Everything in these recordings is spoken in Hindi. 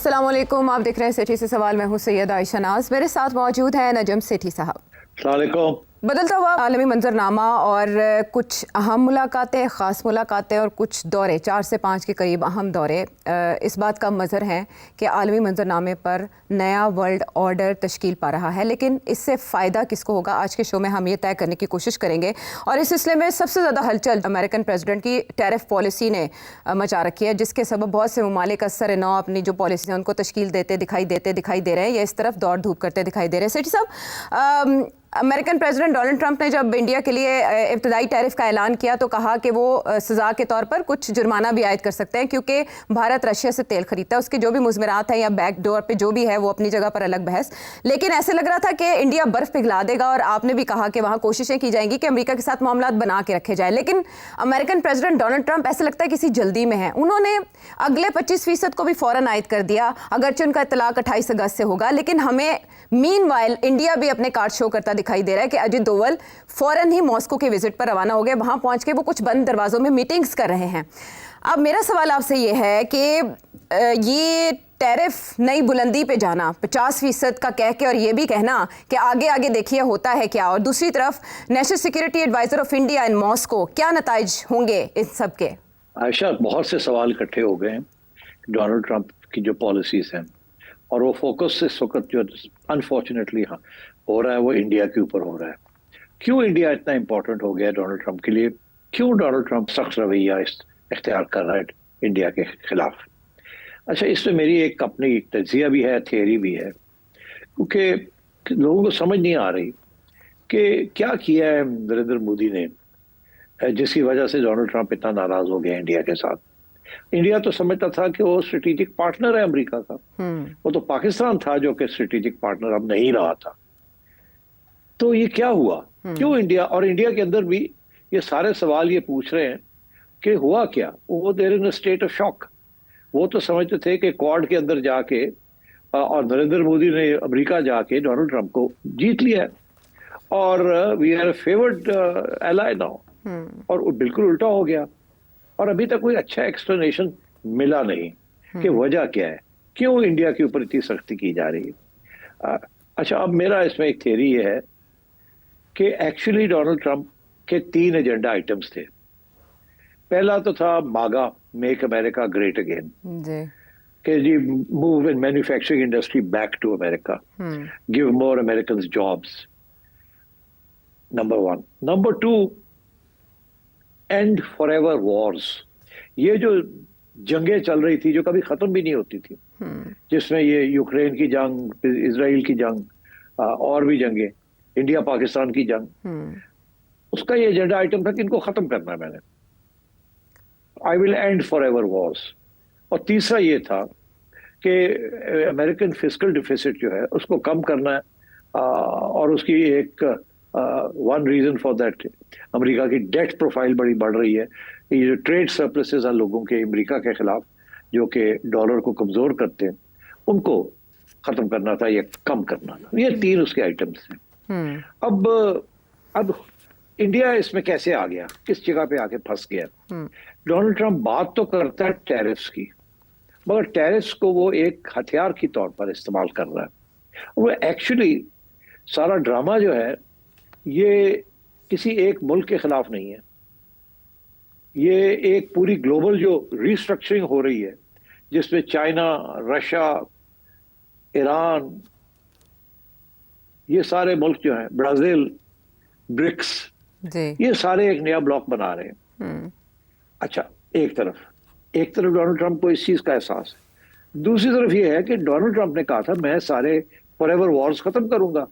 अस्सलाम वालेकुम, आप देख रहे हैं सिटी से सवाल। मैं हूं सैयद आयशा नाज, मेरे साथ मौजूद है नजम सेठी साहब। अस्सलाम वालेकुम। बदलता हुआ आलमी मंजरनामा और कुछ अहम मुलाकातें, ख़ास मुलाकातें और कुछ दौरे, 4 से 5 के करीब अहम दौरे इस बात का मज़हर हैं कि आलमी मंजरनामे पर नया वर्ल्ड ऑर्डर तश्कील पा रहा है। लेकिन इससे फ़ायदा किसको होगा, आज के शो में हम ये तय करने की कोशिश करेंगे। और इस सिलसिले में सबसे ज़्यादा हलचल अमेरिकन प्रेसिडेंट की टैरिफ पॉलिसी ने मचा रखी है, जिसके सबब बहुत से ममालिक असर नौ अपनी जो पॉलिसी है उनको तश्कील देते दिखाई दे रहे हैं या इस तरफ दौड़ धूप करते दिखाई दे रहे हैं। सेठी साहब, अमेरिकन प्रेसिडेंट डोनाल्ड ट्रंप ने जब इंडिया के लिए इब्तदाई टैरिफ का ऐलान किया तो कहा कि वो सज़ा के तौर पर कुछ जुर्माना भी आयद कर सकते हैं, क्योंकि भारत रशिया से तेल खरीदता है। उसके जो भी मुज़मरात हैं या बैक डोर पे जो भी है वो अपनी जगह पर अलग बहस। लेकिन ऐसे लग रहा था कि इंडिया बर्फ़ पिघला देगा और आपने भी कहा कि वहाँ कोशिशें की जाएंगी कि अमेरिका के साथ मामलात बना के रखे जाए। लेकिन अमेरिकन प्रेसिडेंट डोनाल्ड ट्रंप ऐसा लगता है किसी जल्दी में है। उन्होंने अगले 25% को भी फ़ौरन आयद कर दिया, अगरचे उनका इतलाक 28 अगस्त से होगा। लेकिन हमें मीनवाइल इंडिया भी अपने कार्ड शो करता दिखाई दे रहा है कि अजित डोवल फौरन ही मॉस्को के विजिट पर रवाना हो गए। वहां पहुंच के वो कुछ बंद दरवाजों में मीटिंग्स कर रहे हैं। अब मेरा सवाल आपसे ये है कि ये टैरिफ नई बुलंदी पे जाना 50% का कह के और ये भी कहना कि आगे आगे देखिए होता है क्या, और दूसरी तरफ national security adviser of India in Moscow, क्या नताइज होंगे इन सब के? आयशा, बहुत से सवाल इकट्ठे हो गए हैं डोनाल्ड ट्रंप की जो पॉलिसीज हैं, और वो फोकस इस वक्त जो अनफॉर्चुनेटली हो रहा है वो इंडिया के ऊपर हो रहा है। क्यों इंडिया इतना इंपॉर्टेंट हो गया डोनाल्ड ट्रंप के लिए? क्यों डोनाल्ड ट्रंप सख्त रवैया इख्तियार कर रहा है इंडिया के खिलाफ? अच्छा, इसमें मेरी एक अपनी तजिया भी है, थियरी भी है, क्योंकि लोगों को समझ नहीं आ रही कि क्या किया है नरेंद्र मोदी ने जिसकी वजह से डोनाल्ड ट्रंप इतना नाराज हो गया इंडिया के साथ। इंडिया तो समझता था कि वो स्ट्रेटेजिक पार्टनर है अमेरिका का। वो तो पाकिस्तान था जो कि स्ट्रेटेजिक पार्टनर अब नहीं रहा था। तो ये क्या हुआ? क्यों इंडिया, और इंडिया के अंदर भी ये सारे सवाल ये पूछ रहे हैं कि हुआ क्या? वो they're in a state of shock. वो तो समझते थे कि क्वाड के अंदर जाके और नरेंद्र मोदी ने अमेरिका जाके डोनाल्ड ट्रंप को जीत लिया और we are favoured ally now. और बिल्कुल उल्टा हो गया, और अभी तक कोई अच्छा एक्सप्लेनेशन मिला नहीं कि वजह क्या है, क्यों इंडिया के ऊपर इतनी सख्ती की जा रही है। अच्छा, अब मेरा इसमें एक थियरी ये है कि एक्चुअली डोनाल्ड ट्रंप के 3 एजेंडा आइटम्स थे। पहला तो था मागा, मेक अमेरिका ग्रेट अगेन, कि जी move in manufacturing industry back to America, give more American jobs, number 1। Number 2, end forever wars. ये जो जंगें चल रही थी जो कभी खत्म भी नहीं होती थी, जिसमें ये यूक्रेन की जंग, इजराइल की जंग, और भी जंगें, इंडिया पाकिस्तान की जंग, उसका ये एजेंडा आइटम था कि इनको खत्म करना है मैंने। I will and forever Wars. और तीसरा ये था कि अमेरिकन फिस्कल डिफिसिट जो है उसको कम करना है, और उसकी एक one reason for that, America की डेट प्रोफाइल बड़ी बढ़ रही है। ये जो ट्रेड सरप्लसेस हैं लोगों के अमेरिका के खिलाफ जो कि डॉलर को कमजोर करते हैं, उनको खत्म करना था या कम करना था। ये 3 उसके आइटम्स हैं। अब इंडिया इसमें कैसे आ गया, किस जगह पे आके फंस गया? डोनाल्ड ट्रंप बात तो करता है टैरिफ्स की, मगर टैरिफ्स को वो एक हथियार के तौर पर इस्तेमाल कर रहा है। वो एक्चुअली सारा ड्रामा जो है ये किसी एक मुल्क के खिलाफ नहीं है, ये एक पूरी ग्लोबल जो रिस्ट्रक्चरिंग हो रही है, जिसमें चाइना, रशिया, ईरान, ये सारे मुल्क जो हैं, ब्राजील, ब्रिक्स, ये सारे एक नया ब्लॉक बना रहे हैं। अच्छा, एक तरफ डोनाल्ड ट्रंप को इस चीज का एहसास है। दूसरी तरफ ये है कि डोनाल्ड ट्रंप ने कहा था मैं सारे फॉरएवर वॉर्स खत्म करूंगा।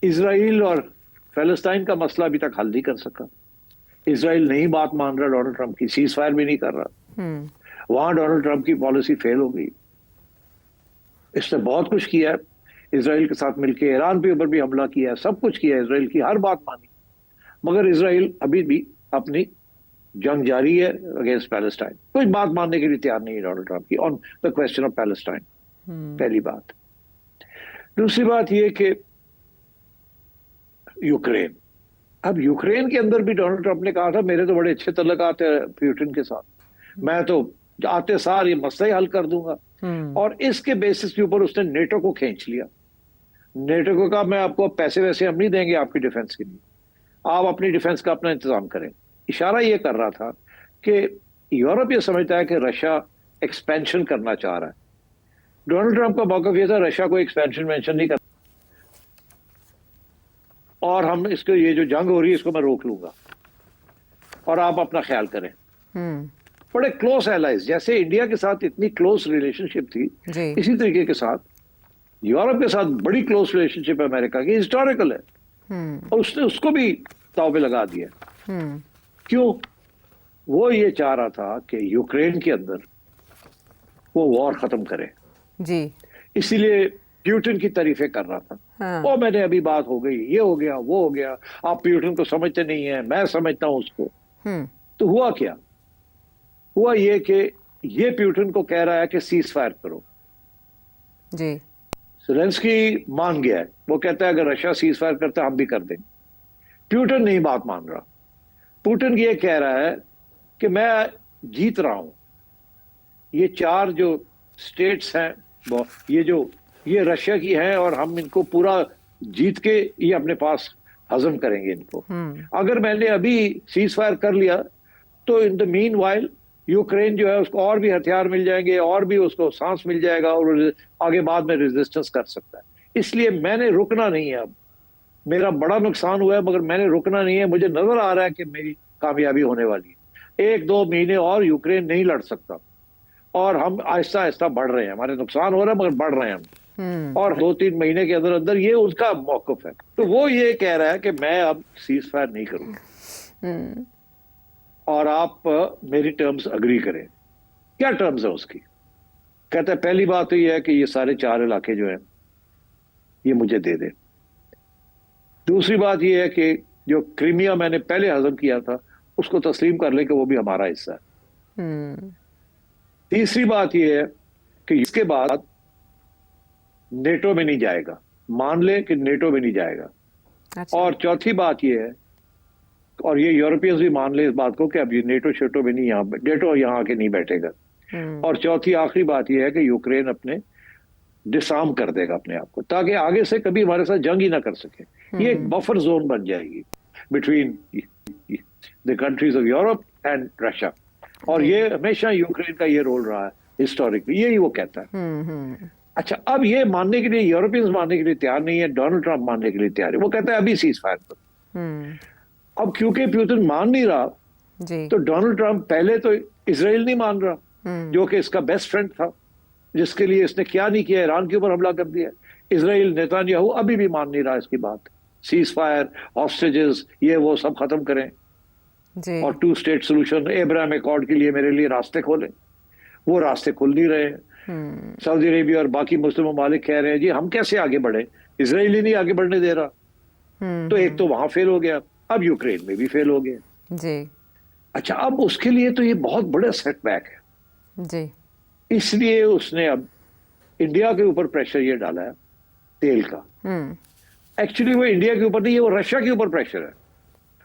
इजराइल और फलस्तीन का मसला अभी तक हल नहीं कर सका। इजराइल नहीं बात मान रहा डोनाल्ड ट्रंप की, सीज फायर भी नहीं कर रहा। वहां डोनाल्ड ट्रंप की पॉलिसी फेल हो गई। इसने बहुत कुछ किया है, इजराइल के साथ मिलकर ईरान के ऊपर भी हमला किया, सब कुछ किया, इजराइल की हर बात मानी, मगर इजराइल अभी भी अपनी जंग जारी है अगेंस्ट पैलेस्टाइन। कोई बात मानने के लिए तैयार नहीं है डोनाल्ड ट्रंप की on the question of Palestine. पहली बात। दूसरी बात यह कि यूक्रेन, अब यूक्रेन के अंदर भी डोनाल्ड ट्रंप ने कहा था मेरे तो बड़े अच्छे तल्लुकात हैं पुतिन के साथ, मैं तो आते सार ये मसला ही हल कर दूंगा। और इसके बेसिस के ऊपर उसने नेटो को खींच लिया। नेटो को कहा मैं आपको पैसे वैसे हम नहीं देंगे आपकी डिफेंस के लिए, आप अपनी डिफेंस का अपना इंतजाम करें। इशारा ये कर रहा था कि यूरोप ये समझता है कि रशिया एक्सपेंशन करना चाह रहा है। डोनाल्ड ट्रंप का मौका ये था रशिया को एक्सपेंशन मेंशन नहीं करना, और हम इसको ये जो जंग हो रही है इसको मैं रोक लूंगा और आप अपना ख्याल करें। बड़े क्लोज एलाइज, जैसे इंडिया के साथ इतनी क्लोज रिलेशनशिप थी जी। इसी तरीके के साथ यूरोप के साथ बड़ी क्लोज रिलेशनशिप है अमेरिका की, हिस्टोरिकल है, और उसने उसको भी दाव पे लगा दिया। क्यों? वो ये चाह रहा था कि यूक्रेन के अंदर वो वॉर खत्म करे जी। इसीलिए प्यूटन की तारीफें कर रहा था। हाँ। ओ मैंने अभी बात हो गई, ये हो गया वो हो गया, आप प्यूटन को समझते नहीं है, मैं समझता हूं उसको। तो हुआ क्या? हुआ ये कि ये प्यूटन को कह रहा है कि सीज फायर करो। जी। ज़ेलेंस्की मान गया है, वो कहता है अगर रशिया सीज फायर करता है हम भी कर देंगे। प्यूटन नहीं बात मान रहा। पुतिन ये कह रहा है कि मैं जीत रहा हूं, ये 4 जो स्टेट्स हैं ये रशिया की हैं और हम इनको पूरा जीत के ये अपने पास हजम करेंगे इनको। अगर मैंने अभी सीज फायर कर लिया तो in the mean while Ukraine जो है उसको और भी हथियार मिल जाएंगे और भी उसको सांस मिल जाएगा और आगे बाद में रेजिस्टेंस कर सकता है। इसलिए मैंने रुकना नहीं है। अब मेरा बड़ा नुकसान हुआ है मगर मैंने रुकना नहीं है। मुझे नजर आ रहा है कि मेरी कामयाबी होने वाली है। 1-2 महीने और यूक्रेन नहीं लड़ सकता और हम आहिस्ता आहिस्ता बढ़ रहे हैं। हमारे नुकसान हो रहा है मगर बढ़ रहे हैं हम, और 2-3 महीने के अंदर अंदर ये उसका मौकफ है। तो वो ये कह रहा है कि मैं अब सीज फायर नहीं करूंगा और आप मेरी टर्म्स अग्री करें। क्या टर्म्स है उसकी? कहता है पहली बात तो ये है कि ये सारे 4 इलाके जो हैं ये मुझे दे दे। दूसरी बात ये है कि जो क्रीमिया मैंने पहले हजम किया था उसको तस्लीम कर ले कि वो भी हमारा हिस्सा है। तीसरी बात ये है कि इसके बाद नेटो में नहीं जाएगा, मान ले कि नेटो में नहीं जाएगा। अच्छा। और चौथी बात ये है, और ये यूरोपियंस भी मान ले इस बात को कि अब ये नेटो शेटो में नहीं, नेटो यहाँ आके नहीं बैठेगा। और चौथी आखिरी बात ये है कि यूक्रेन अपने डिसआर्म कर देगा अपने आप को, ताकि आगे से कभी हमारे साथ जंग ही ना कर सके। ये एक बफर जोन बन जाएगी between the countries of Europe and Russia. और ये हमेशा यूक्रेन का ये रोल रहा है हिस्टोरिकली, यही वो कहता है। अच्छा, अब ये मानने के लिए यूरोपियंस मानने के लिए तैयार नहीं है, डोनाल्ड ट्रंप मानने के लिए तैयार है। वो कहता है अभी सीज फायर करो। अब क्योंकि पुतिन मान नहीं रहा जी। तो डोनाल्ड ट्रंप पहले तो इजराइल नहीं मान रहा जो कि इसका बेस्ट फ्रेंड था, जिसके लिए इसने क्या नहीं किया, ईरान के ऊपर हमला कर दिया। इजराइल नेतान्याहू अभी भी मान नहीं रहा इसकी बात। सीज फायर, हॉस्टेजेस, ये वो सब खत्म करें जी। और 2 स्टेट सोल्यूशन, अब्राहम अकॉर्ड के लिए मेरे लिए रास्ते खोलें। वो रास्ते खुल नहीं रहे हैं। सऊदी अरेबिया और बाकी मुस्लिम ममालिक कह रहे हैं जी हम कैसे आगे बढ़े, इजराइल ही नहीं आगे बढ़ने दे रहा। तो एक तो वहां फेल हो गया, अब यूक्रेन में भी फेल हो गया जी। अच्छा, अब उसके लिए तो ये बहुत बड़ा सेटबैक है जी। इसलिए उसने अब इंडिया के ऊपर प्रेशर ये डाला है तेल का। एक्चुअली वो इंडिया के ऊपर नहीं है, वो रशिया के ऊपर प्रेशर है।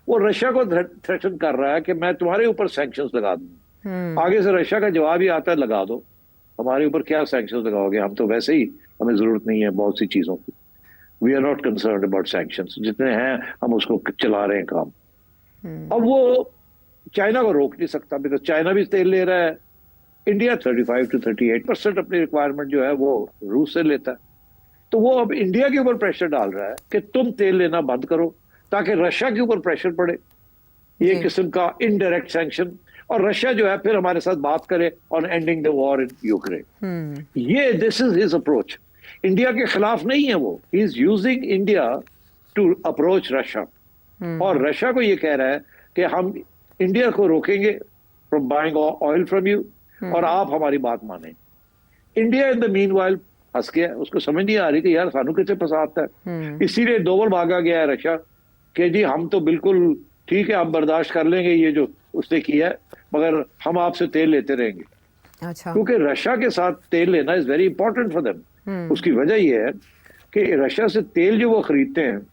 वो रशिया को थ्रेटन कर रहा है कि मैं तुम्हारे ऊपर सैंक्शंस लगा दूं। आगे से रशिया का जवाब ही आता है लगा दो, हमारे ऊपर क्या सैंक्शंस लगाओगे, हम तो वैसे ही हमें जरूरत नहीं है बहुत सी चीजों की। We are not concerned about sanctions, जितने हैं हम उसको चला रहे हैं काम। अब वो चाइना को रोक नहीं सकता बिकॉज चाइना भी तेल ले रहा है। इंडिया 35 to 38% अपनी रिक्वायरमेंट जो है वो रूस से लेता है। तो वो अब इंडिया के ऊपर प्रेशर डाल रहा है कि तुम तेल लेना बंद करो ताकि रशिया के ऊपर प्रेशर पड़े, ये किस्म का इनडायरेक्ट सैंक्शन। और रशिया जो है फिर हमारे साथ बात करे on ending the war in Ukraine. ये this is his approach. India के खिलाफ नहीं है वो, he is using India to approach Russia. और रशिया को ये कह रहा है कि हम इंडिया को रोकेंगे from buying oil from you और आप हमारी बात माने। इंडिया इन द मीनवाइल फंस गया, उसको समझ नहीं आ रही कि यार सानू कैसे फंसाता है। इसीलिए दोबार भागा गया है रशिया कि जी हम तो बिल्कुल ठीक है, हम बर्दाश्त कर लेंगे ये जो उसने किया है, मगर हम आपसे तेल लेते रहेंगे। अच्छा। क्योंकि रशिया के साथ तेल लेना is very important for them. उसकी वजह यह है कि रशिया से तेल जो वो खरीदते हैं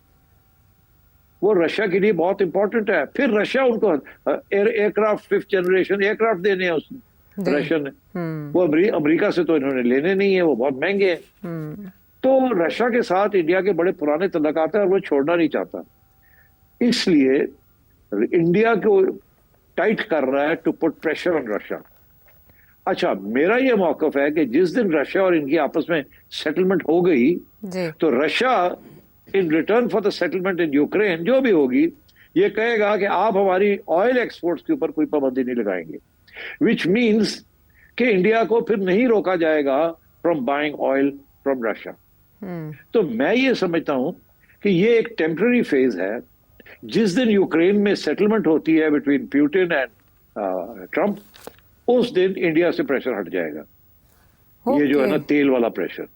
वो रशिया के लिए बहुत इंपॉर्टेंट है। फिर रशिया उनको एयरक्राफ्ट 5th जनरेशन एयरक्राफ्ट देने हैं उसने, रशियन वो अमेरिका से तो इन्होंने लेने नहीं है, वो बहुत महंगे हैं। तो रशिया के साथ इंडिया के बड़े पुराने तल्लुकात हैं और वो छोड़ना नहीं चाहता, इसलिए इंडिया को टाइट कर रहा है to put pressure on Russia. अच्छा, मेरा ये मौकफ है कि जिस दिन रशिया और इनकी आपस में सेटलमेंट हो गई तो Russia in return for the settlement in Ukraine जो भी होगी ये कहेगा कि आप हमारी ऑयल एक्सपोर्ट्स के ऊपर कोई पाबंदी नहीं लगाएंगे, विच मीन्स कि इंडिया को फिर नहीं रोका जाएगा from buying oil from Russia. तो मैं ये समझता हूं कि ये एक टेम्पररी फेज है। जिस दिन यूक्रेन में सेटलमेंट होती है बिटवीन पुतिन एंड ट्रंप, उस दिन इंडिया से प्रेशर हट जाएगा। ये जो है ना तेल वाला प्रेशर।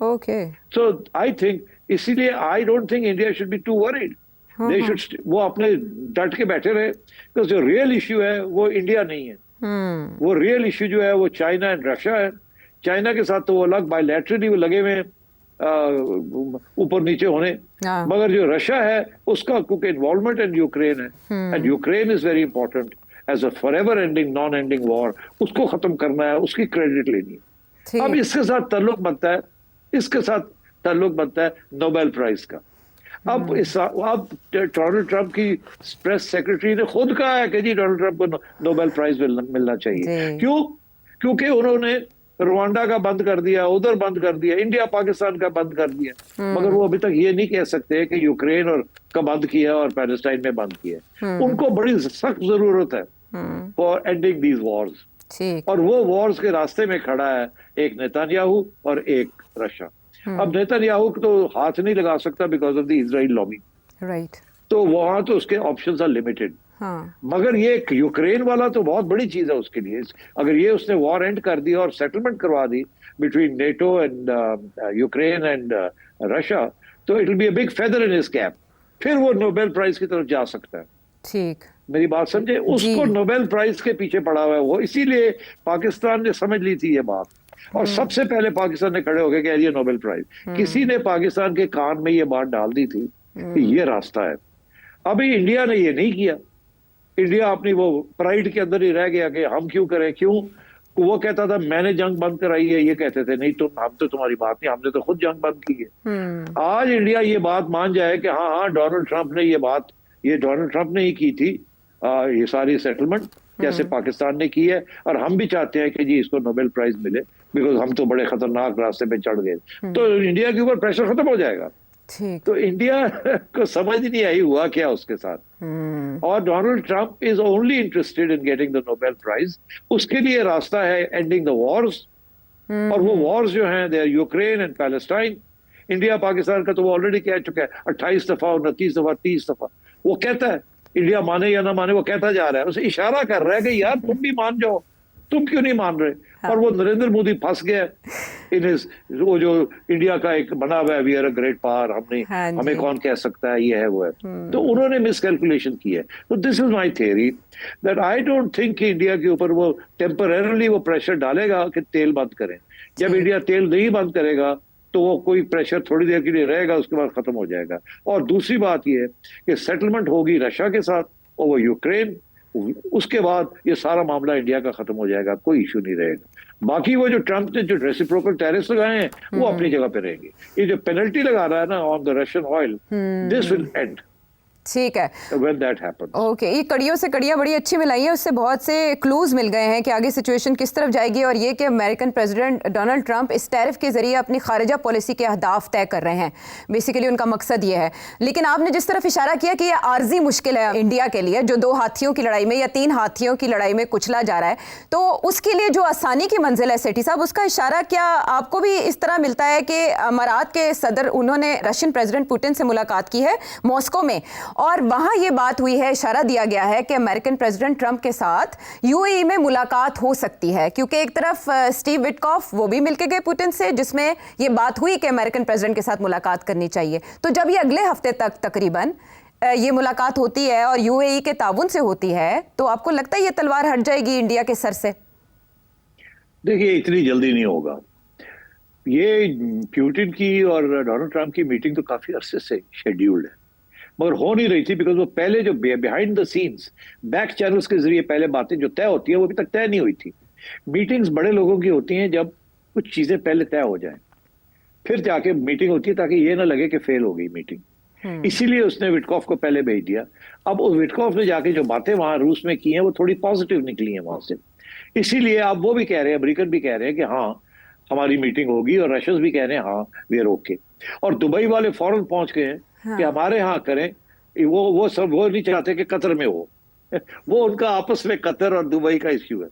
सो आई थिंक इसीलिए I don't think India should be to worried. They should, वो अपने डट के बैठे रहे, बिकॉज जो रियल इश्यू है वो इंडिया नहीं है। वो रियल इश्यू जो है वो चाइना एंड रशिया है। चाइना के साथ तो वो अलग बायलैटरली वो लगे हुए ऊपर नीचे होने, मगर जो रशिया है उसका क्योंकि इन्वॉल्वमेंट इन यूक्रेन है and Ukraine is very important as a forever ending non ending war, उसको खत्म करना है, उसकी क्रेडिट लेनी है। अब इसके साथ ताल्लुक बनता है, इसके साथ ताल्लुक बनता है नोबेल प्राइज का। अब डोनाल्ड ट्रंप की प्रेस सेक्रेटरी ने खुद कहा है कि जी डोनाल्ड ट्रंप को नोबेल प्राइज मिलना चाहिए। क्यों? क्योंकि उन्होंने रवांडा का बंद कर दिया, उधर बंद कर दिया, इंडिया पाकिस्तान का बंद कर दिया, मगर वो अभी तक ये नहीं कह सकते कि यूक्रेन और का बंद किया और पैलेस्टाइन में बंद किया। उनको बड़ी सख्त जरूरत है फॉर एंडिंग दीज वॉर्स, और वो वॉर्स के रास्ते में खड़ा है एक नेतन्याहू और एक रशिया। अब नेतन्याहू तो हाथ नहीं लगा सकता because of the Israel lobby, right, तो वहां तो उसके ऑप्शंस आर लिमिटेड। मगर ये यूक्रेन वाला तो बहुत बड़ी चीज है उसके लिए। अगर ये उसने वॉर एंड कर दिया और सेटलमेंट करवा दी between NATO and Ukraine and Russia, तो it will be a big feather in his cap. फिर वो नोबेल प्राइज की तरफ जा सकता है। ठीक, मेरी बात समझे? उसको नोबेल प्राइज के पीछे पड़ा हुआ है वो, इसीलिए पाकिस्तान ने समझ ली थी ये बात, और सबसे पहले पाकिस्तान ने खड़े होकर कह दिया नोबेल प्राइज। किसी ने पाकिस्तान के कान में ये बात डाल दी थी कि ये रास्ता है। अभी इंडिया ने ये नहीं किया। इंडिया अपनी वो प्राइड के अंदर ही रह गया कि हम क्यों करें, क्यों? वो कहता था मैंने जंग बंद कराई है, ये कहते थे नहीं तुम, हम तो तुम्हारी बात नहीं, हमने तो खुद जंग बंद की है। आज इंडिया ये बात मान जाए कि हाँ हाँ डोनाल्ड ट्रंप ने ये बात, ये डोनाल्ड ट्रंप ने ही की थी ये सारी सेटलमेंट जैसे पाकिस्तान ने की है, और हम भी चाहते हैं कि जी इसको नोबेल प्राइज मिले बिकॉज हम तो बड़े खतरनाक रास्ते पे चढ़ गए, तो इंडिया के ऊपर प्रेशर खत्म हो जाएगा। तो इंडिया को समझ नहीं आई हुआ क्या उसके साथ, और Donald Trump is only interested in getting the Nobel prize. उसके लिए रास्ता है एंडिंग द वॉर्स, और वो वॉर्स जो हैं they are Ukraine and Palestine. India Pakistan का तो वो ऑलरेडी कह चुका है 28 दफा, 29 दफा, 30 दफा। वो कहता है इंडिया माने या ना माने, वो कहता जा रहा है, उसे इशारा कर रहा है कि यार तुम भी मान जाओ, तुम क्यों नहीं मान रहे? और वो नरेंद्र मोदी फंस गया वो जो इंडिया का एक बना हुआ है we are a great power, हमें कौन कह सकता है, ये है वो है। तो उन्होंने मिसकैलकुलेशन की है। तो this is my theory that I don't think कि इंडिया के ऊपर वो टेम्परेरली वो प्रेशर डालेगा कि तेल बंद करें। जब इंडिया तेल नहीं बंद करेगा तो वो कोई प्रेशर थोड़ी देर के लिए रहेगा, उसके बाद खत्म हो जाएगा। और दूसरी बात ये है कि सेटलमेंट होगी रशिया के साथ और वो यूक्रेन, उसके बाद ये सारा मामला इंडिया का खत्म हो जाएगा, कोई इशू नहीं रहेगा। बाकी वो जो ट्रंप ने जो रेसिप्रोकल टैरिफ्स लगाए हैं वो अपनी जगह पे रहेंगे। ये जो पेनल्टी लगा रहा है ना on the Russian oil, this will and. ठीक है, when that happens. Okay, ये कड़ियों से कड़ियाँ बड़ी अच्छी मिलाई हैं, उससे बहुत से क्लूज मिल गए हैं कि आगे सिचुएशन किस तरफ जाएगी, और ये कि अमेरिकन प्रेसिडेंट डोनाल्ड ट्रंप इस टैरिफ के जरिए अपनी खारिजा पॉलिसी के अहदाफ तय कर रहे हैं। बेसिकली उनका मकसद ये है। लेकिन आपने जिस तरफ इशारा किया कि ये आर्जी मुश्किल है इंडिया के लिए, जो 2 हाथियों की लड़ाई में या 3 हाथियों की लड़ाई में कुचला जा रहा है, तो उसके लिए जो आसानी की मंजिल है सेठी साहब, उसका इशारा क्या आपको भी इस तरह मिलता है कि अमारात के सदर उन्होंने रशियन प्रेसिडेंट पुतिन से मुलाकात की है मॉस्को में, और वहाँ ये बात हुई है, इशारा दिया गया है कि अमेरिकन प्रेसिडेंट ट्रंप के साथ यूएई में मुलाकात हो सकती है, क्योंकि एक तरफ स्टीव विटकॉफ वो भी मिलके गए पुतिन से, जिसमें ये बात हुई कि अमेरिकन प्रेसिडेंट के साथ मुलाकात करनी चाहिए। तो जब ये अगले हफ्ते तक तकरीबन ये मुलाकात होती है और यूएई के ताउन से होती है, तो आपको लगता है ये तलवार हट जाएगी इंडिया के सर से? देखिए इतनी जल्दी नहीं होगा। ये पुतिन की और डोनाल्ड ट्रंप की मीटिंग तो काफी अरसे से शेड्यूल्ड है, मगर हो नहीं रही थी बिकॉज वो पहले जो behind the scenes back channels के जरिए पहले बातें जो तय होती है वो अभी तक तय नहीं हुई थी। मीटिंग्स बड़े लोगों की होती हैं जब कुछ चीजें पहले तय हो जाएं, फिर जाके मीटिंग होती है ताकि ये ना लगे कि फेल हो गई मीटिंग। इसीलिए उसने विटकॉफ को पहले भेज दिया। अब उस विटकॉफ ने जाके जो बातें वहां रूस में की हैं वो थोड़ी पॉजिटिव निकली हैं वहां से। इसीलिए अब वो भी कह रहे हैं, अमेरिकन भी कह रहे हैं कि हाँ हमारी मीटिंग होगी, और रशियंस भी कह रहे हैं हाँ वी आर ओके। और दुबई वाले फौरन पहुंच गए हैं कि हाँ। हमारे यहाँ करें। वो सब वो नहीं चाहते कि कतर में हो। वो उनका आपस में कतर और दुबई का इश्यू है,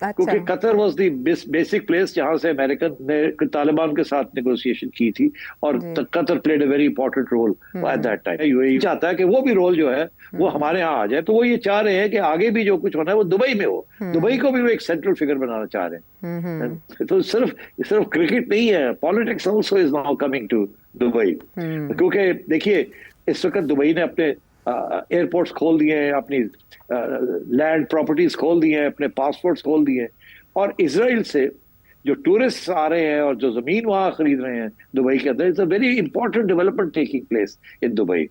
अच्छा। क्योंकि Qatar was the basic place जहां से अमेरिकन ने तालिबान के साथ नेगोशिएशन की थी, और जी। Qatar played a very important role at that time. UAE चाहता है कि वो भी रोल जो है वो हमारे यहाँ आ जाए। तो वो ये चाह रहे हैं कि आगे भी जो कुछ होना है वो दुबई में हो। दुबई को भी वो एक सेंट्रल फिगर बनाना चाह रहे हैं। तो सिर्फ सिर्फ क्रिकेट नहीं है, politics also is now coming to Dubai. क्योंकि देखिए इस वक्त दुबई ने अपने एयरपोर्ट्स खोल दिए हैं, अपनी लैंड प्रॉपर्टीज खोल दी हैं, अपने पासपोर्ट्स खोल दिए हैं, और इसराइल से जो टूरिस्ट आ रहे हैं और जो जमीन वहां खरीद रहे हैं दुबई के अंदर, it's a very important development taking place in Dubai.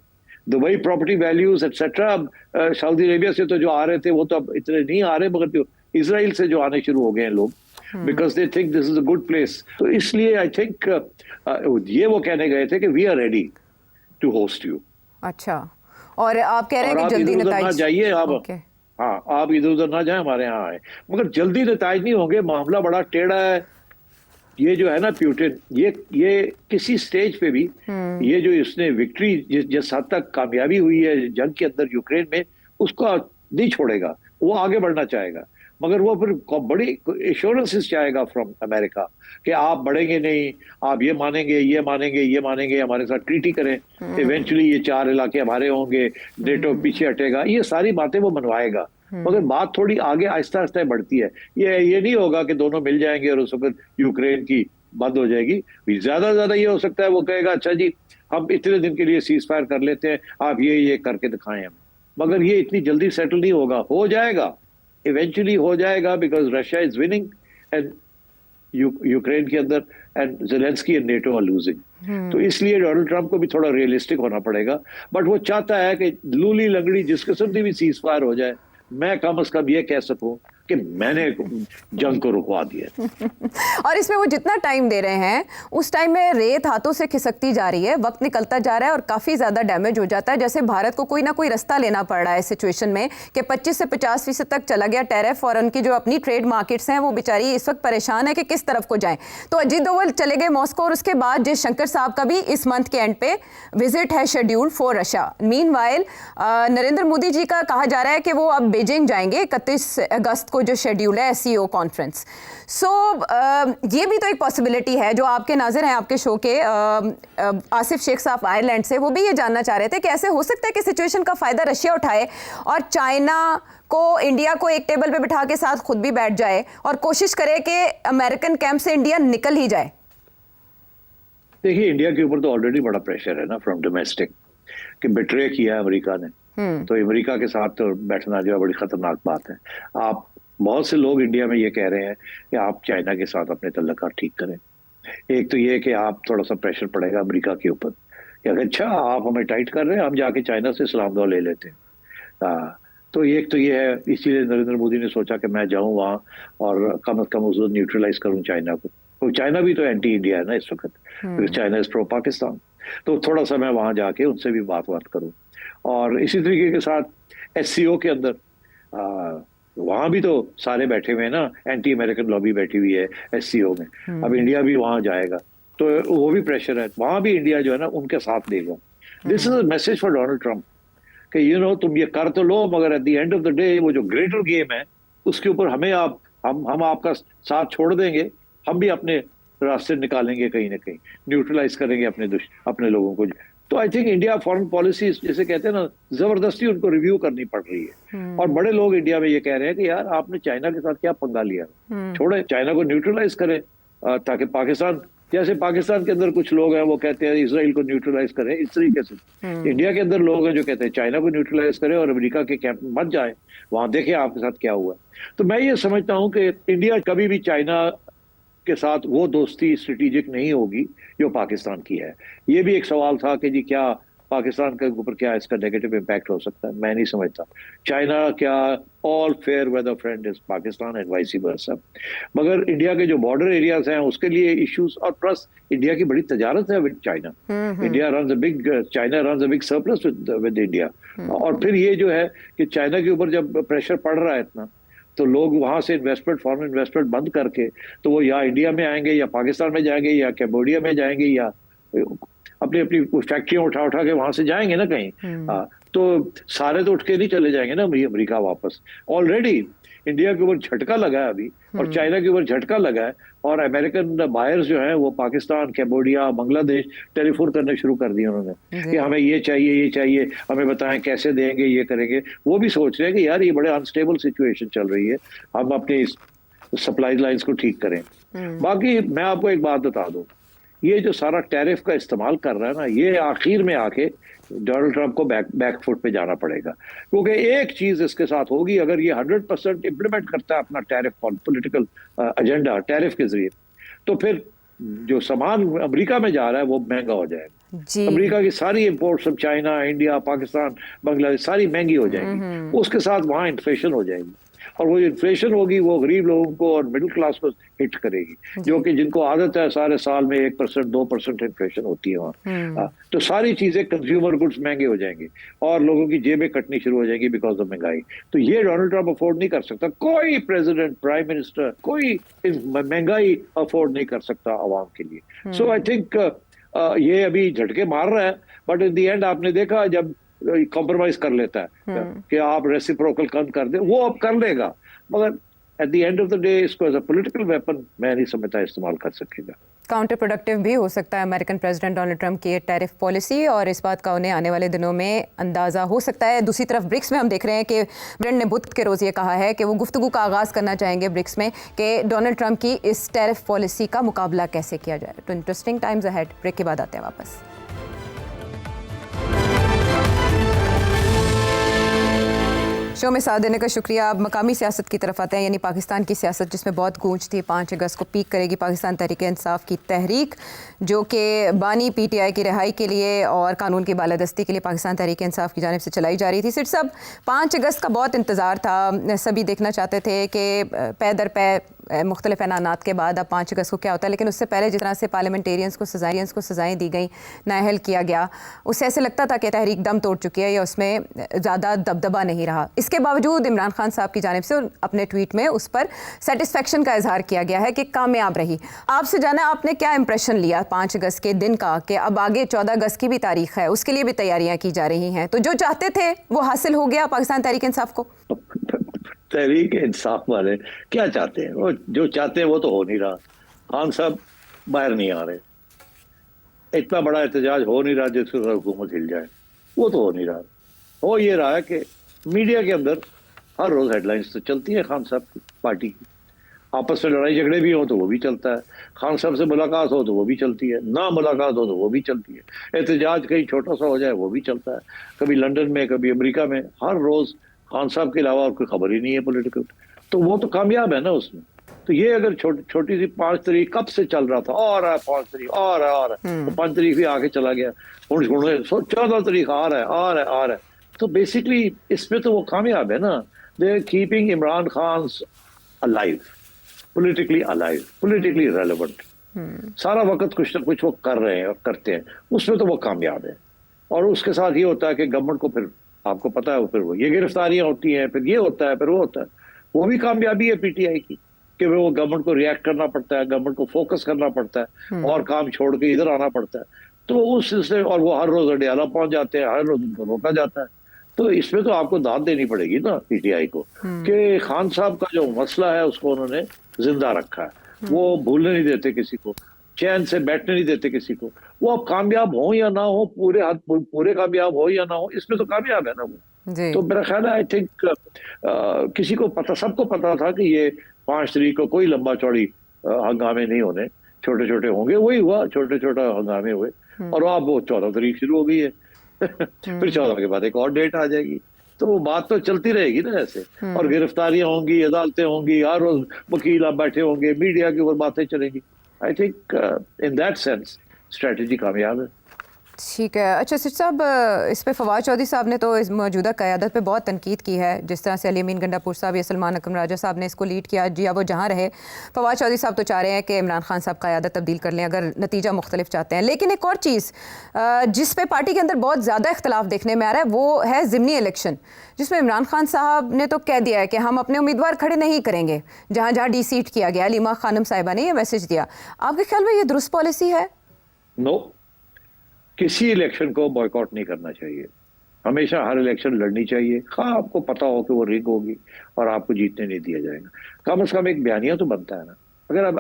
Dubai property values etcetera, अब सऊदी अरेबिया से तो जो आ रहे थे वो तो अब इतने नहीं आ रहे, मगर जो इसराइल से जो आने शुरू हो गए हैं लोग, because they think this is a good place. तो इसलिए आई थिंक ये वो कहने गए थे कि we are ready to host you. अच्छा, और आप कह रहे और हैं कि आप जल्दी इधर उधर ना नताइज। जाइए आप। ओके। हाँ, आप इधर उधर ना जाए, हमारे यहाँ आए। मगर जल्दी नताइज नहीं होंगे, मामला बड़ा टेढ़ा है। ये जो है ना प्यूटिन, ये किसी स्टेज पे भी ये जो इसने विक्ट्री जिस हद तक कामयाबी हुई है जंग के अंदर यूक्रेन में, उसको नहीं छोड़ेगा। वो आगे बढ़ना चाहेगा, मगर वो फिर बड़ी एश्योरेंसेस चाहेगा फ्रॉम अमेरिका कि आप बढ़ेंगे नहीं, आप ये मानेंगे, ये मानेंगे, ये मानेंगे, हमारे साथ ट्रीटी करें, इवेंचुअली ये 4 इलाके हमारे होंगे, नेटो पीछे हटेगा। ये सारी बातें वो मनवाएगा, मगर बात थोड़ी आगे आहिस्ता आहिस्ता बढ़ती है। ये नहीं होगा कि दोनों मिल जाएंगे और उस वक्त यूक्रेन की बंद हो जाएगी। ज्यादा ज्यादा ये हो सकता है वो कहेगा अच्छा जी हम इतने दिन के लिए सीज फायर कर लेते हैं, आप ये करके दिखाएं हमें। मगर ये इतनी जल्दी सेटल नहीं होगा। हो जाएगा, इवेंचुअली हो जाएगा, because Russia is winning and Ukraine के अंदर, and Zelensky and NATO are losing. तो इसलिए डोनाल्ड ट्रंप को भी थोड़ा रियलिस्टिक होना पड़ेगा। बट वो चाहता है कि लूली लंगड़ी जिस किस्म की भी सीज फायर हो जाए, मैं कम अज कम ये कह सकूं कि मैंने जंग को रुकवा दिया। और इसमें वो जितना टाइम दे रहे हैं उस टाइम में रेत हाथों से खिसकती जा रही है, वक्त निकलता जा रहा है और काफ़ी ज़्यादा डैमेज हो जाता है। जैसे भारत को कोई ना कोई रास्ता लेना पड़ रहा है सिचुएशन में कि 25 से 50% तक चला गया टैरिफ, और उनकी जो अपनी ट्रेड मार्केट्स हैं वो बेचारी इस वक्त परेशान है कि किस तरफ को जाएं। तो अजीत डोवल चले गए मॉस्को, और उसके बाद जयशंकर साहब का भी इस मंथ के एंड पे विजिट है scheduled for Russia. Meanwhile Narendra Modi ji का कहा जा रहा है कि वो अब बीजिंग जाएंगे 31 अगस्त को जो शेड्यूल है एससीओ कॉन्फ्रेंस। सो ये भी तो एक पॉसिबिलिटी है। जो आपके नाज़िर हैं आपके शो के आसिफ शेख साहब आयरलैंड से, वो भी ये जानना चाह रहे थे कि ऐसे हो सकता है कि सिचुएशन का फ़ायदा रशिया उठाए और चाइना को, इंडिया को एक टेबल पे बिठा के साथ खुद भी बैठ जाए और कोशिश करे कि अमेरिकन कैंप से इंडिया निकल ही जाए। देखिए इंडिया के ऊपर तो ऑलरेडी बड़ा प्रेशर है ना फ्रॉम डोमेस्टिक, कि बिट्रे किया है अमेरिका ने। तो अमेरिका के साथ तो बैठना जो है बड़ी खतरनाक बात है। आप बहुत से लोग इंडिया में ये कह रहे हैं कि आप चाइना के साथ अपने तल्लुकात ठीक करें। एक तो ये कि आप थोड़ा सा प्रेशर पड़ेगा अमेरिका के ऊपर कि अगर अच्छा आप हमें टाइट कर रहे हैं, हम जाके चाइना से सलाम दुआ ले लेते हैं। तो एक तो ये है, इसीलिए नरेंद्र मोदी ने सोचा कि मैं जाऊं वहाँ और कम से कम उसको न्यूट्रलाइज करूं चाइना को। तो चाइना भी तो एंटी इंडिया है ना इस वक्त, चाइना इज प्रो पाकिस्तान। तो थोड़ा सा मैं वहाँ जाके उनसे भी बात करूं। और इसी तरीके के साथ एससीओ के अंदर वहां भी तो सारे बैठे हुए हैं ना, एंटी अमेरिकन लॉबी बैठी हुई है एससीओ में। अब इंडिया भी वहां जाएगा तो वो भी प्रेशर है, वहां भी इंडिया जो है ना उनके साथ देगा। This is a message for Donald Trump कि यू नो तुम ये कर तो लो, मगर at the end of the day वो जो ग्रेटर गेम है उसके ऊपर हमें हम आपका साथ छोड़ देंगे, हम भी अपने रास्ते निकालेंगे, कहीं ना कहीं न्यूट्रलाइज करेंगे अपने लोगों को। तो I think India foreign policy जैसे कहते हैं ना, जबरदस्ती उनको रिव्यू करनी पड़ रही है। और बड़े लोग इंडिया में ये कह रहे हैं कि यार आपने चाइना के साथ क्या पंगा लिया, छोड़े चाइना को न्यूट्रलाइज करें, ताकि पाकिस्तान, जैसे पाकिस्तान के अंदर कुछ लोग हैं वो कहते हैं इसराइल को न्यूट्रलाइज करें, इस तरीके से इंडिया के अंदर लोग हैं जो कहते हैं चाइना को न्यूट्रलाइज करें और अमेरिका के कैंप में मत जाए, वहां देखें आपके साथ क्या हुआ। तो मैं ये समझता हूँ कि इंडिया कभी भी चाइना के साथ वो दोस्ती स्ट्रेटेजिक नहीं होगी जो पाकिस्तान की है। ये भी एक सवाल था कि जी क्या पाकिस्तान के ऊपर क्या इसका नेगेटिव इम्पैक्ट हो सकता है, मैं नहीं समझता। चाइना क्या, all fair weather friend is Pakistan and vice versa. मगर इंडिया के जो बॉर्डर एरियाज हैं उसके लिए इश्यूज, और प्लस इंडिया की बड़ी तजारत है with China. India runs a big, China runs a big surplus with India. और फिर ये जो है कि चाइना के ऊपर जब प्रेशर पड़ रहा है इतना, तो लोग वहां से इन्वेस्टमेंट, फॉरेन इन्वेस्टमेंट बंद करके तो वो या इंडिया में आएंगे या पाकिस्तान में जाएंगे या कैम्बोडिया में जाएंगे या अपनी अपनी फैक्ट्रियां उठा उठा के वहां से जाएंगे ना कहीं। तो सारे तो उठ के नहीं चले जाएंगे ना अमेरिका वापस। ऑलरेडी इंडिया के ऊपर झटका लगा है अभी, और चाइना के ऊपर झटका लगा है, और अमेरिकन बायर्स जो हैं वो पाकिस्तान, कैम्बोडिया, बांग्लादेश टेलीफोन करने शुरू कर दिए उन्होंने कि हमें ये चाहिए, हमें बताएं कैसे देंगे, ये करेंगे। वो भी सोच रहे हैं कि यार ये बड़े अनस्टेबल सिचुएशन चल रही है, हम अपनी सप्लाई लाइंस को ठीक करें। बाकी मैं आपको एक बात बता दूं, ये जो सारा टैरिफ का इस्तेमाल कर रहा है ना, ये आखिर में आके डोनाल्ड ट्रंप को बैकफुट पे जाना पड़ेगा। क्योंकि एक चीज इसके साथ होगी, अगर ये 100% इम्प्लीमेंट करता है अपना टैरिफ पॉलिटिकल एजेंडा टैरिफ के जरिए, तो फिर जो सामान अमेरिका में जा रहा है वो महंगा हो जाएगा। अमेरिका की सारी इंपोर्ट्स सब चाइना, इंडिया, पाकिस्तान, बांग्लादेश सारी महंगी हो जाएंगी। उसके साथ वहां इन्फ्लेशन हो जाएगी, और वो इन्फ्लेशन होगी वो गरीब लोगों को और मिडिल क्लास को हिट करेगी, जो कि जिनको आदत है सारे साल में 1% 2% इन्फ्लेशन होती है वहाँ। तो सारी चीजें, कंज्यूमर गुड्स महंगे हो जाएंगे और लोगों की जेबें कटनी शुरू हो जाएगी बिकॉज ऑफ महंगाई। तो ये डोनाल्ड ट्रंप अफोर्ड नहीं कर सकता, कोई प्रेसिडेंट, प्राइम मिनिस्टर, कोई महंगाई अफोर्ड नहीं कर सकता आवाम के लिए। सो आई थिंक ये अभी झटके मार रहा है, बट इन द एंड आपने देखा जब कॉम्प्रोमाइज कर लेता है कि आप रेसिप्रोकल कम कर दे, वो अब कर लेगा, मगर at the end of the day इसको एज अ पॉलिटिकल वेपन मैं नहीं समझता इस्तेमाल कर सकेगा। काउंटर प्रोडक्टिव भी हो सकता है अमेरिकन प्रेसिडेंट डोनाल्ड ट्रंप की टैरिफ पॉलिसी, और इस बात का उन्हें आने वाले दिनों में अंदाज़ा हो सकता है। दूसरी तरफ ब्रिक्स में हम देख रहे हैं कि ब्रेंड ने बुध के रोज़ ये कहा है कि वो गुफ्तगू का आगाज़ करना चाहेंगे ब्रिक्स में कि डोनाल्ड ट्रंप की इस टैरिफ पॉलिसी का मुकाबला कैसे किया जाए। तो इंटरेस्टिंग टाइम्स अहेड। ब्रेक के बाद आते हैं वापस। शो में साथ देने का शुक्रिया। अब मकामी सियासत की तरफ आते हैं, यानी पाकिस्तान की सियासत जिसमें बहुत गूंज थी। 5 अगस्त को पीक करेगी पाकिस्तान तहरीक इंसाफ की तहरीक, जो कि बानी PTI की रिहाई के लिए और कानून की बालादस्ती के लिए पाकिस्तान तहरीक इंसाफ की जानिब से चलाई जा रही थी। सिर्फ सब 5 अगस्त का बहुत इंतज़ार था, सभी देखना चाहते थे कि पै दर पै मुख्तलिफ ऐलानात के बाद अब 5 अगस्त को क्या होता है। लेकिन उससे पहले जिस तरह से पार्लियामेंटेरियंस को सज़ाएँ दी गई, नाअहल किया गया, उससे ऐसे लगता था कि तहरीक दम तोड़ चुकी है या उसमें ज़्यादा दबदबा नहीं रहा। इसके बावजूद इमरान खान साहब की जानिब से अपने ट्वीट में उस पर सेटिस्फेक्शन का इजहार किया गया है कि कामयाब रही। आपसे जाना आपने क्या इंप्रेशन लिया 5 अगस्त के दिन का, कि अब आगे 14 अगस्त की भी तारीख है, उसके लिए भी तैयारियां की जा रही हैं, तो जो चाहते थे वो हासिल हो गया पाकिस्तान तहरीक इंसाफ को? तहरीक इंसाफ वाले क्या चाहते हैं? वो जो चाहते हैं वो तो हो नहीं रहा। खान साहब बाहर नहीं आ रहे, इतना बड़ा एहतजाज हो नहीं रहा जिससे हुकूमत हिल जाए, वो तो हो नहीं रहा। हो ये रहा है कि मीडिया के अंदर हर रोज हेडलाइंस तो चलती है खान साहब की पार्टी की, आपस में लड़ाई झगड़े भी हो तो वो भी चलता है, खान साहब से मुलाकात हो तो वो भी चलती है, ना मुलाकात हो तो वो भी चलती है, एहतजाज कहीं छोटा सा हो जाए वो भी चलता है, कभी लंदन में कभी अमेरिका में, हर रोज खान साहब के अलावा और कोई खबर ही नहीं है पॉलिटिकल। तो वो तो कामयाब है ना उसमें। तो ये अगर छोटी सी 5 तारीख कब से चल रहा था, और 5 तारीख और तो 5 तारीख भी आके चला गया, 14 तारीख आ रहा है। तो बेसिकली इसमें तो वो कामयाब है ना। They are keeping Imran Khan alive, politically relevant। सारा वक्त कुछ ना कुछ वो कर रहे हैं और करते हैं, उसमें तो वो कामयाब है। और उसके साथ ये होता है कि गवर्नमेंट को फिर आपको पता है फिर वो ये गिरफ्तारियां होती हैं, फिर ये होता है, फिर वो होता है। वो भी कामयाबी है PTI की कि वो गवर्नमेंट को रिएक्ट करना पड़ता है, गवर्नमेंट को फोकस करना पड़ता है और काम छोड़ के इधर आना पड़ता है। तो उस सिलसिले, और वो हर रोज अडियाला पहुंच जाते हैं, हर रोज उनको रोका जाता है। तो इसमें तो आपको दाद देनी पड़ेगी ना PTI को कि खान साहब का जो मसला है उसको उन्होंने जिंदा रखा है, वो भूलने नहीं देते किसी को, चैन से बैठने नहीं देते किसी को। वो अब कामयाब हो या ना हो, पूरे कामयाब हो या ना हो, इसमें तो कामयाब है ना वो। तो मेरा ख्याल है आई थिंक किसी को पता, सबको पता था कि ये 5 तारीख को कोई लंबा चौड़ी हंगामे नहीं होने, छोटे छोटे होंगे। वही हुआ, छोटे छोटे हंगामे हुए, और अब वो 14 तारीख शुरू हो गई है फिर 14 के बाद एक और डेट आ जाएगी। तो वो बात तो चलती रहेगी ना ऐसे, और गिरफ्तारियां होंगी, अदालतें होंगी, हर रोज वकील आप बैठे होंगे, मीडिया की ऊपर बातें चलेंगी। I think in that sense strategy कामयाब है। ठीक है। अच्छा सिट साहब, इस पे फवाद चौधरी साहब ने तो इस मौजूदा क़यादत पे बहुत तनकीद की है, जिस तरह से अली अमीन गंडापुर साहब या सलमान अकरम राजा साहब ने इसको लीड किया। जी वो जहाँ रहे, फवाद चौधरी साहब तो चाह रहे हैं कि इमरान खान साहब क़यादत तब्दील कर लें अगर नतीजा मुख्तलिफ चाहते हैं। लेकिन एक और चीज़ जिस पे पार्टी के अंदर बहुत ज़्यादा इख्तलाफ देखने में आ रहा है वो है ज़िमनी इलेक्शन, जिसमें इमरान खान साहब ने तो कह दिया है कि हम अपने उम्मीदवार खड़े नहीं करेंगे जहाँ जहाँ डी-सीट किया गया। अलीमा खानम साहिबा ने यह मैसेज दिया। आपके ख्याल में ये दुरुस्त पॉलिसी है? नो, किसी इलेक्शन को बॉयकॉट नहीं करना चाहिए। हमेशा हर इलेक्शन लड़नी चाहिए, हाँ आपको पता हो कि वो रिग होगी और आपको जीतने नहीं दिया जाएगा। कम से कम एक बयानिया तो बनता है ना। अगर आप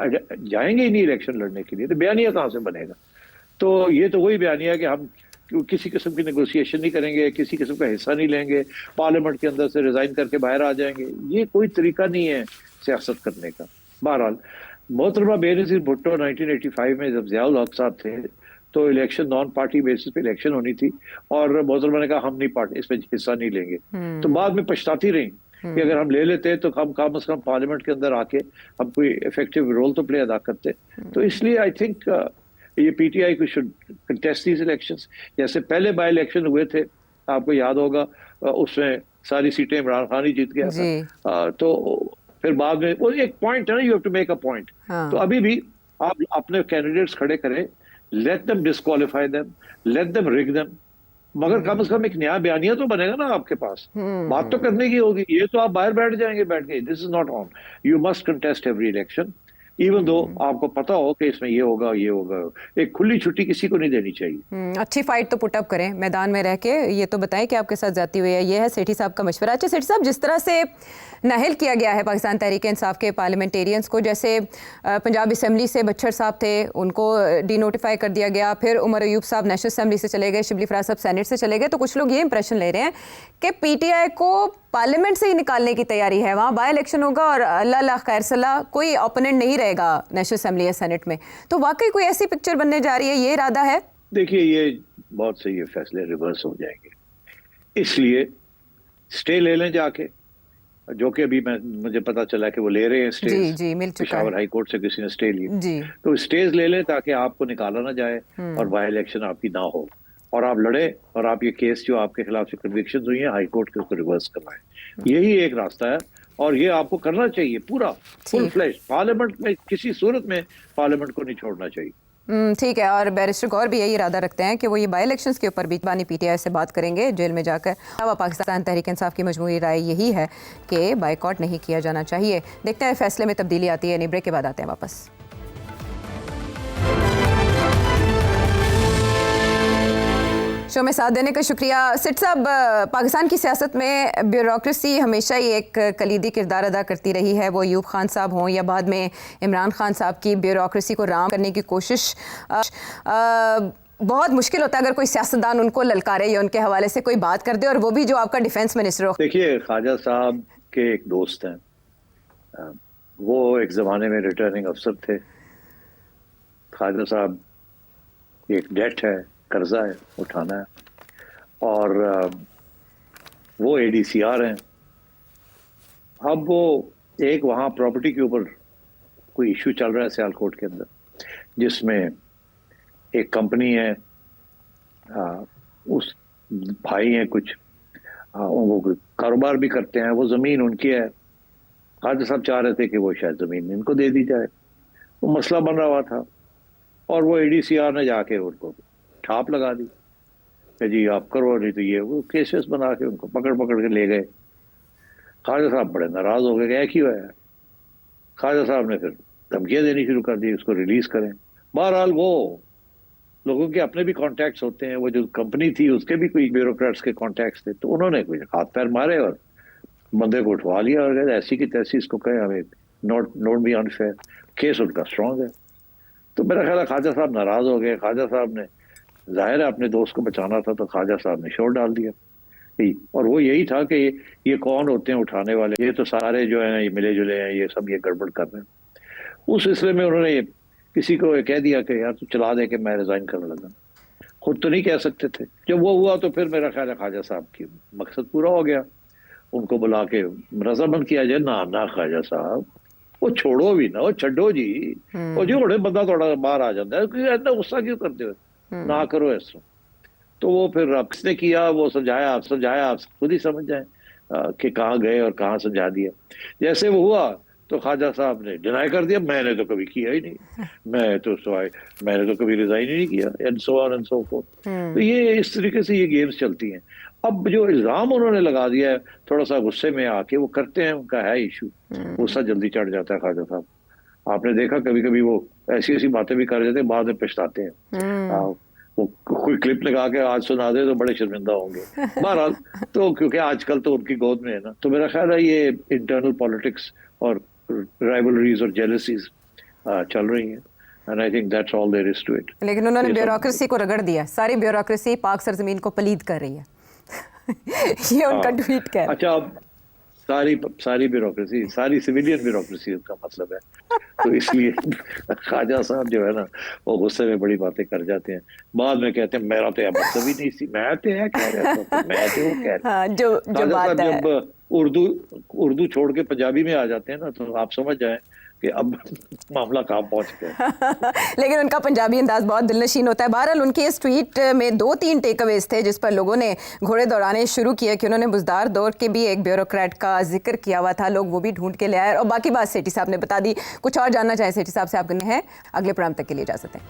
जाएंगे ही नहीं इलेक्शन लड़ने के लिए तो बयानिया कहाँ से बनेगा? तो ये तो वही बयानिया है कि हम किसी किस्म की नेगोशिएशन नहीं करेंगे, किसी किस्म का हिस्सा नहीं लेंगे, पार्लियामेंट के अंदर से रिजाइन करके बाहर आ जाएंगे। ये कोई तरीका नहीं है सियासत करने का। बहरहाल मोहतरमा बेनज़ीर भुट्टो 1985 में जब ज़ियाउल हक साहब थे तो इलेक्शन नॉन पार्टी बेसिस पे इलेक्शन होनी थी और मोहतरमा ने कहा हम नहीं पार्टी इसमें हिस्सा नहीं लेंगे। तो बाद में पछताती रही कि अगर हम ले लेते तो हम कम से कम पार्लियामेंट के अंदर आके हम कोई इफेक्टिव रोल तो प्ले अदा करते। तो इसलिए आई थिंक ये पीटीआई को शुड कंटेस्ट दीज इलेक्शंस। जैसे पहले बाय इलेक्शन हुए थे, आपको याद होगा, उसमें सारी सीटें इमरान खान ही जीत गया था। तो फिर बाद में वो एक पॉइंट है ना, you have to make a point. तो अभी भी आप अपने कैंडिडेट्स खड़े करें, let them disqualify them, let them rig them, मगर कम से कम एक नया बयानिया तो बनेगा ना आपके पास। बात तो करने की होगी। ये तो आप बाहर बैठ जाएंगे, बैठ के this is not on. You must contest every election even though आपको पता हो कि इसमें ये होगा ये होगा। एक खुली छुट्टी किसी को नहीं देनी चाहिए। अच्छी फाइट तो पुटअप करें मैदान में रह के। ये तो बताएं कि आपके साथ जाती हुई है। ये है सेठी साहब का मशवरा। अच्छा सेठी साहब, जिस तरह से नाहिल किया गया है पाकिस्तान तहरीक इंसाफ के पार्लियामेंटेरियंस को, जैसे पंजाब असम्बली से बच्छर साहब थे उनको डीनोटिफाई कर दिया गया, फिर उमर अयूब साहब नेशनल असम्बली से चले गए, शिबली फराज साहब सेनेट से चले गए, तो कुछ लोग ये इंप्रेशन ले रहे हैं कि पीटीआई को पार्लियामेंट से ही निकालने की तैयारी है। वहाँ बाय इलेक्शन होगा और अल्लाह खैर सलाह कोई ओपोनेंट नहीं रहेगा नेशनल असम्बली या सेनेट में। तो वाकई कोई ऐसी पिक्चर बनने जा रही है, ये इरादा है? देखिए ये बहुत से ये फैसले रिवर्स हो जाएंगे, इसलिए स्टे ले लें जाके, जो कि अभी मुझे पता चला कि वो ले रहे हैं स्टे। जी मिल चुका है। पेशावर हाई कोर्ट से किसी ने स्टे ली जी। तो स्टेज ले लें ताकि आपको निकाला ना जाए और बाय इलेक्शन आपकी ना हो और आप लड़े और आप ये केस जो आपके खिलाफ से कन्विक्शन हुई है हाई कोर्ट के उसको रिवर्स करवाएं। यही एक रास्ता है और ये आपको करना चाहिए पूरा फुल फ्लैश। पार्लियामेंट में किसी सूरत में पार्लियामेंट को नहीं छोड़ना चाहिए। ठीक है। और बैरिस्टर गौर भी यही इरादा रखते हैं कि वो ये बाई इलेक्शंस के ऊपर भी बानी पीटीआई से बात करेंगे जेल में जाकर। अब पाकिस्तान तहरीक इंसाफ की मजमूरी राय यही है कि बाइकआउट नहीं किया जाना चाहिए। देखते हैं फैसले में तब्दीली आती है। नहीं, ब्रेक के बाद आते हैं वापस। शो में साथ देने का शुक्रिया। सिट साहब, पाकिस्तान की सियासत में ब्यूरोक्रेसी हमेशा ही एक कलीदी किरदार अदा करती रही है। वो अयूब खान साहब हों या बाद में इमरान खान साहब की ब्यूरोक्रेसी को राम करने की कोशिश बहुत मुश्किल होता है अगर कोई सियासतदान उनको ललकारे या उनके हवाले से कोई बात कर दे, और वो भी जो आपका डिफेंस मिनिस्टर हो। देखिए ख्वाजा साहब के एक दोस्त हैं, वो एक ज़माने में रिटर्निंग अफसर थे। ख्वाजा साहब एक डेट है, कर्जा है, उठाना है, और वो एडीसीआर हैं। अब वो एक वहाँ प्रॉपर्टी के ऊपर कोई इशू चल रहा है सियालकोट के अंदर, जिसमें एक कंपनी है, उस भाई हैं कुछ, वो कारोबार भी करते हैं, वो ज़मीन उनकी है। ख्वाजा साहब चाह रहे थे कि वो शायद ज़मीन इनको दे दी जाए। वो मसला बन रहा था और वो एडीसीआर ने जाके उनको छाप लगा दी कि जी आप करो, नहीं तो ये वो केसेस बना के उनको पकड़ के ले गए। ख्वाजा साहब बड़े नाराज हो गए, क्या हुआ है। ख्वाजा साहब ने फिर धमकियां देनी शुरू कर दी उसको रिलीज करें। बहरहाल वो लोगों के अपने भी कॉन्टैक्ट्स होते हैं, वो जो कंपनी थी उसके भी कोई ब्यूरोक्रेट्स के कॉन्टैक्ट्स थे, तो उन्होंने कुछ हाथ पैर मारे और बंदे को उठवा लिया और कहते ऐसी की तैसी इसको कहे हमें नोट बी अनफेयर। केस उनका स्ट्रांग है। तो मेरा ख्याल है ख्वाजा साहब नाराज हो गए। ख्वाजा साहब ने जाहिर है अपने दोस्त को बचाना था, तो ख्वाजा साहब ने शोर डाल दिया। और वो यही था कि ये कौन होते हैं उठाने वाले, ये तो सारे जो है ये मिले जुले हैं, ये सब ये गड़बड़ कर रहे हैं। उस सिलसिले में उन्होंने किसी को कह दिया कि यार तू चला दे कि मैं रिजाइन करने लगा। खुद तो नहीं कह सकते थे। जब वो हुआ तो फिर मेरा ख्याल है ख्वाजा साहब की मकसद पूरा हो गया। उनको बुला के रजामंद किया जाए, ना ख्वाजा साहब वो छोड़ो भी ना, वो छो जी, वो जो बड़े बंदा थोड़ा बाहर आ जाता है, इतना गुस्सा क्यों करते हो, ना करो ऐसा। तो वो फिर अब किसने किया, वो समझाया आप खुद ही समझ जाए कि कहाँ गए और कहाँ समझा दिया। जैसे वो हुआ तो ख्वाजा साहब ने डिनाई कर दिया, मैंने तो कभी किया ही नहीं, मैंने तो कभी रिजाइन ही नहीं किया, and so on and so fourth. तो ये इस तरीके से ये गेम्स चलती हैं। अब जो इल्जाम उन्होंने लगा दिया है, थोड़ा सा गुस्से में आके वो करते हैं, उनका है इशू, गुस्सा जल्दी चढ़ जाता है ख्वाजा साहब। आपने देखा कभी कभी वो ऐसी ऐसी बातें भी कर जाते हैं, बाद में पछताते हैं। वो कोई क्लिप लगा के आज सुना दे तो बड़े शर्मिंदा होंगे। बहरहाल, तो क्योंकि आजकल तो उनकी गोद में है ना, तो मेरा ख्याल है ये इंटरनल पॉलिटिक्स और राइवलरीज और जेलसीज चल रही हैं, and I think that's all there is to it. लेकिन उन्होंने ब्यूरोक्रेसी को रगड़ दिया, सारी ब्यूरोक्रेसी पाक सरजमीन को पलीद कर रही है। ये उनका ट्वीट कह रहा है। अच्छा, अब सारी ब्यूरोक्रेसी, सारी सिविलियन ब्यूरोक्रेसी का मतलब है, तो इसलिए ख्वाजा साहब जो है ना, वो गुस्से में बड़ी बातें कर जाते हैं, बाद में कहते हैं मेरा तो मतलब ही नहीं सी, मैं तो है कह रहा था, मैं तो वो कह रहा। हाँ, जो बात है। जब उर्दू छोड़ के पंजाबी में आ जाते हैं ना, तो आप समझ जाएं कि अब मामला कहाँ पहुंच गया। लेकिन उनका पंजाबी अंदाज बहुत दिलनशीन होता है। बहरहाल उनके इस ट्वीट में 2-3 टेकअवेज थे जिस पर लोगों ने घोड़े दौड़ाने शुरू किए कि उन्होंने बुज़दार दौर के भी एक ब्यूरोक्रेट का जिक्र किया हुआ था, लोग वो भी ढूंढ के ले आए और बाकी बात सेठी साहब ने बता दी। कुछ और जानना चाहे सेठी साहब से आपने है, अगले प्रोग्राम तक के लिए इजाज़त है।